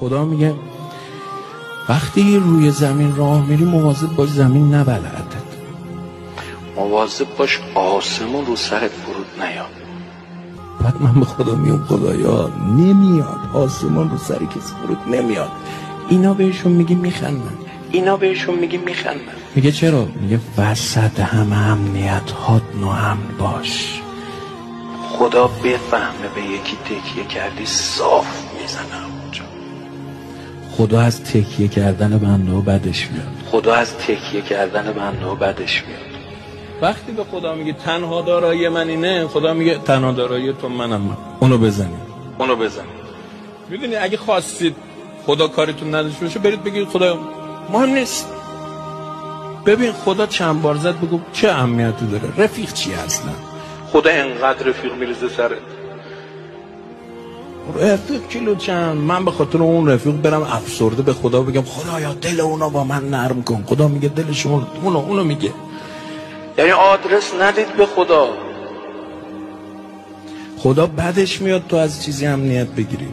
خدا میگه وقتی روی زمین راه میری مواظب باش زمین نبلعتت، مواظب باش آسمون رو سرت فرود نیاد. بعد من به خدا میگم خدایا نمیاد، آسمان رو سر کسی فرود نمیاد. اینا بهشون میگی میخندن، میگه چرا؟ میگه وسط همه امنیت هات ناامن باش. خدا بفهمه به یکی تکیه کردی صاف میزنه اونجا. خدا از تکیه کردن بنده ها بدش میاد. وقتی به خدا میگه تنها دارایی من اینه، خدا میگه تنها دارایی تو منم، اونو بزنید. میدونی اگه خواستید خدا کارتون نداشته باشه برید بگید خدا مهم نیست. ببین خدا چند بار زد بگو چه اهمیتی داره، رفیق چیه اصلا؟ خدا انقدر رفیق میریزه سرت، رفیق کیلو چند. من به خاطر اون رفیق برم افسرده به خدا بگم خدایا دل اونا با من نرم کن. خدا میگه دل شما اونو میگه. یعنی آدرس ندید به خدا. خدا بعدش میاد تو از چیزی امنیت بگیری.